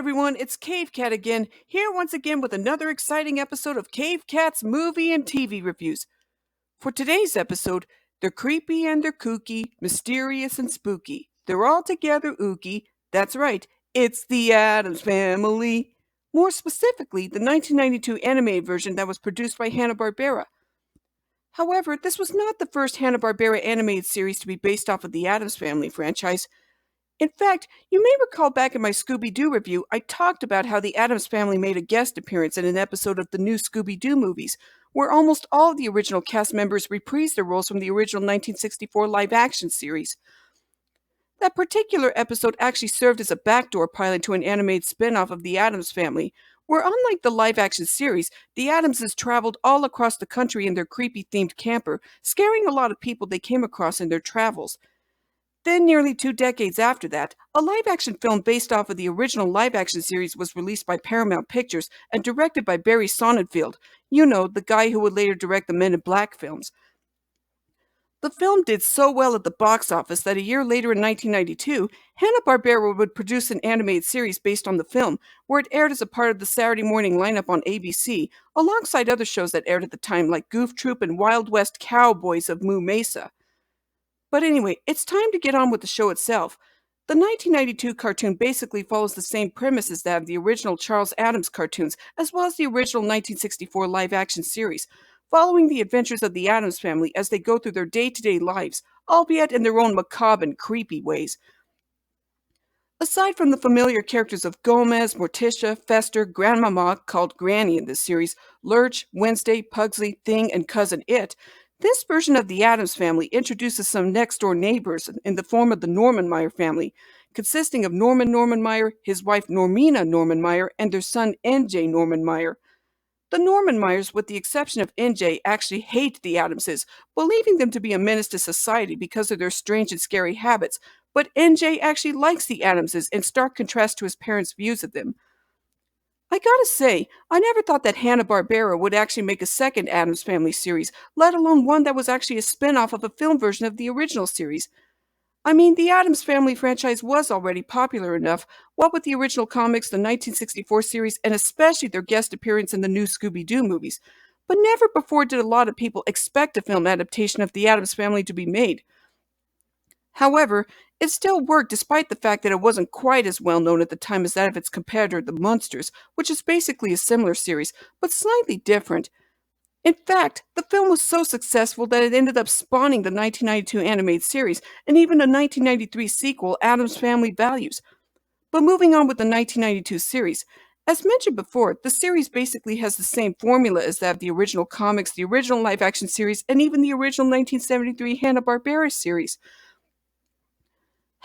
everyone, it's Cave Cat again, here once again with another exciting episode of Cave Cat's movie and TV reviews. For today's episode, they're creepy and they're kooky, mysterious and spooky. They're all together ooky. That's right, it's the Addams Family. More specifically, the 1992 animated version that was produced by Hanna-Barbera. However, this was not the first Hanna-Barbera animated series to be based off of the Addams Family franchise. In fact, you may recall back in my Scooby-Doo review, I talked about how the Addams Family made a guest appearance in an episode of the new Scooby-Doo movies, where almost all of the original cast members reprised their roles from the original 1964 live-action series. That particular episode actually served as a backdoor pilot to an animated spin-off of the Addams Family, where unlike the live-action series, the Addamses traveled all across the country in their creepy-themed camper, scaring a lot of people they came across in their travels. Then, nearly 2 decades after that, a live-action film based off of the original live-action series was released by Paramount Pictures and directed by Barry Sonnenfeld, you know, the guy who would later direct the Men in Black films. The film did so well at the box office that a year later in 1992, Hanna-Barbera would produce an animated series based on the film, where it aired as a part of the Saturday morning lineup on ABC, alongside other shows that aired at the time like Goof Troop and Wild West Cowboys of Moo Mesa. But anyway, it's time to get on with the show itself. The 1992 cartoon basically follows the same premise as that of the original Charles Addams cartoons, as well as the original 1964 live-action series, following the adventures of the Addams Family as they go through their day-to-day lives, albeit in their own macabre and creepy ways. Aside from the familiar characters of Gomez, Morticia, Fester, Grandmama, called Granny in this series, Lurch, Wednesday, Pugsley, Thing, and Cousin It, this version of the Addams Family introduces some next-door neighbors in the form of the Normanmeyer family, consisting of Norman Normanmeyer, his wife Normina Normanmeyer, and their son N.J. Normanmeyer. The Normanmeyers, with the exception of N.J., actually hate the Addamses, believing them to be a menace to society because of their strange and scary habits, but N.J. actually likes the Addamses in stark contrast to his parents' views of them. I gotta say, I never thought that Hanna-Barbera would actually make a second Addams Family series, let alone one that was actually a spin-off of a film version of the original series. I mean, the Addams Family franchise was already popular enough, what with the original comics, the 1964 series, and especially their guest appearance in the new Scooby-Doo movies. But never before did a lot of people expect a film adaptation of the Addams Family to be made. However, it still worked despite the fact that it wasn't quite as well known at the time as that of its competitor, The Munsters, which is basically a similar series, but slightly different. In fact, the film was so successful that it ended up spawning the 1992 animated series and even a 1993 sequel, Addams Family Values. But moving on with the 1992 series, as mentioned before, the series basically has the same formula as that of the original comics, the original live-action series, and even the original 1973 Hanna-Barbera series.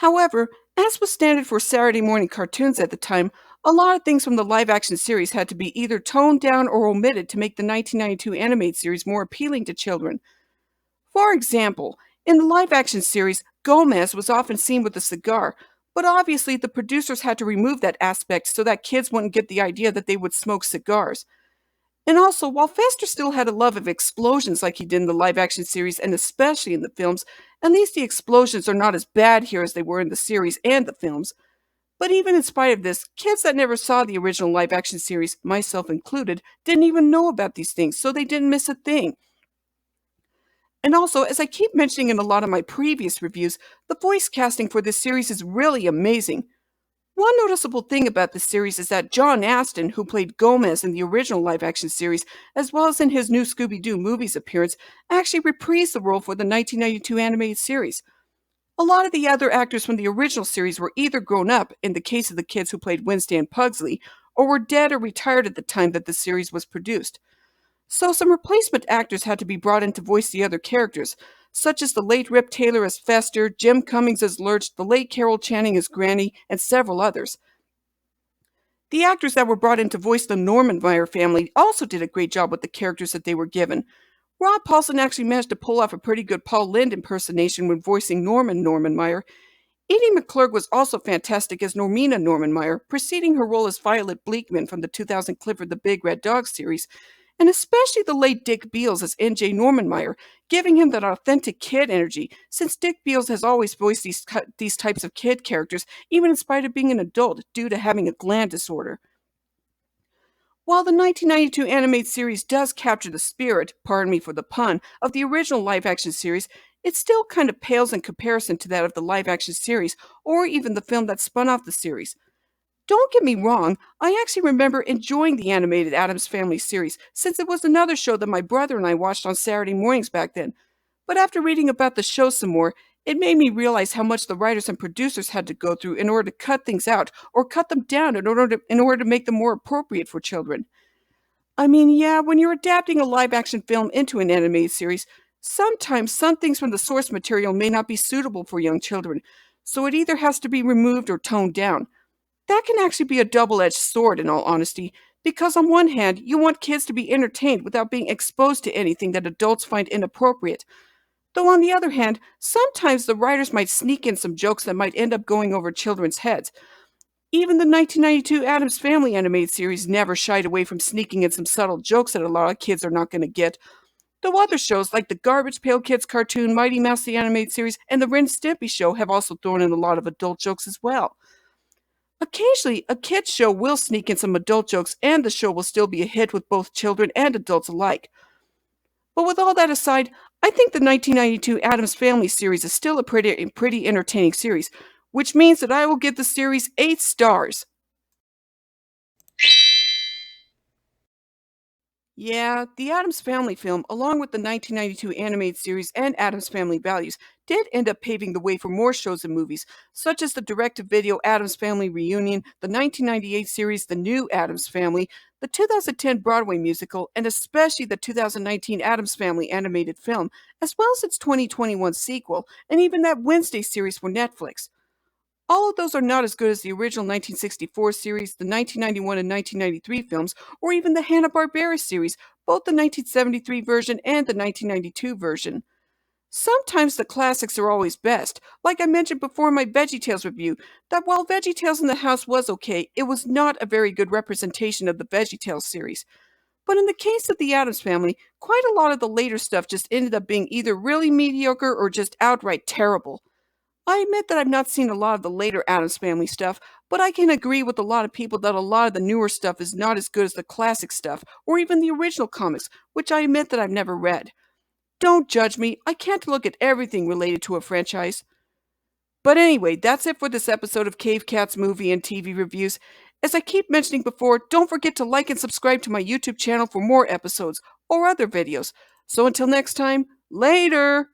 However, as was standard for Saturday morning cartoons at the time, a lot of things from the live-action series had to be either toned down or omitted to make the 1992 animated series more appealing to children. For example, in the live-action series, Gomez was often seen with a cigar, but obviously the producers had to remove that aspect so that kids wouldn't get the idea that they would smoke cigars. And also, while Fester still had a love of explosions like he did in the live-action series and especially in the films, at least the explosions are not as bad here as they were in the series and the films. But even in spite of this, kids that never saw the original live-action series, myself included, didn't even know about these things, so they didn't miss a thing. And also, as I keep mentioning in a lot of my previous reviews, the voice casting for this series is really amazing. One noticeable thing about this series is that John Astin, who played Gomez in the original live-action series, as well as in his new Scooby-Doo movies appearance, actually reprised the role for the 1992 animated series. A lot of the other actors from the original series were either grown up, in the case of the kids who played Wednesday and Pugsley, or were dead or retired at the time that the series was produced. So some replacement actors had to be brought in to voice the other characters, such as the late Rip Taylor as Fester, Jim Cummings as Lurch, the late Carol Channing as Granny, and several others. The actors that were brought in to voice the Normanmeyer family also did a great job with the characters that they were given. Rob Paulsen actually managed to pull off a pretty good Paul Lynde impersonation when voicing Norman Normanmeyer. Edie McClurg was also fantastic as Normina Normanmeyer, preceding her role as Violet Bleekman from the 2000 Clifford the Big Red Dog series, and especially the late Dick Beals as N.J. Normanmeyer, giving him that authentic kid energy, since Dick Beals has always voiced these types of kid characters, even in spite of being an adult due to having a gland disorder. While the 1992 animated series does capture the spirit, pardon me for the pun, of the original live action series, it still kind of pales in comparison to that of the live action series, or even the film that spun off the series. Don't get me wrong, I actually remember enjoying the animated Addams Family series, since it was another show that my brother and I watched on Saturday mornings back then. But after reading about the show some more, it made me realize how much the writers and producers had to go through in order to cut things out or cut them down in order to make them more appropriate for children. I mean, yeah, when you're adapting a live action film into an animated series, sometimes some things from the source material may not be suitable for young children, so it either has to be removed or toned down. That can actually be a double edged sword, in all honesty, because on one hand, you want kids to be entertained without being exposed to anything that adults find inappropriate. Though on the other hand, sometimes the writers might sneak in some jokes that might end up going over children's heads. Even the 1992 Addams Family animated series never shied away from sneaking in some subtle jokes that a lot of kids are not going to get. Though other shows like the Garbage Pail Kids cartoon, Mighty Mouse the Animated Series, and the Ren and Stimpy Show have also thrown in a lot of adult jokes as well. Occasionally, a kids show will sneak in some adult jokes and the show will still be a hit with both children and adults alike. But with all that aside, I think the 1992 Addams Family series is still a pretty entertaining series, which means that I will give the series 8 stars. Yeah, the Addams Family film, along with the 1992 animated series and Addams Family Values, did end up paving the way for more shows and movies, such as the direct-to-video Addams Family Reunion, the 1998 series The New Addams Family, the 2010 Broadway musical, and especially the 2019 Addams Family animated film, as well as its 2021 sequel, and even that Wednesday series for Netflix. All of those are not as good as the original 1964 series, the 1991 and 1993 films, or even the Hanna-Barbera series, both the 1973 version and the 1992 version. Sometimes the classics are always best. Like I mentioned before in my VeggieTales review, that while VeggieTales in the House was okay, it was not a very good representation of the VeggieTales series. But in the case of the Addams Family, quite a lot of the later stuff just ended up being either really mediocre or just outright terrible. I admit that I've not seen a lot of the later Addams Family stuff, but I can agree with a lot of people that a lot of the newer stuff is not as good as the classic stuff, or even the original comics, which I admit that I've never read. Don't judge me, I can't look at everything related to a franchise. But anyway, that's it for this episode of Cave Cat's movie and TV reviews. As I keep mentioning before, don't forget to like and subscribe to my YouTube channel for more episodes or other videos. So until next time, later!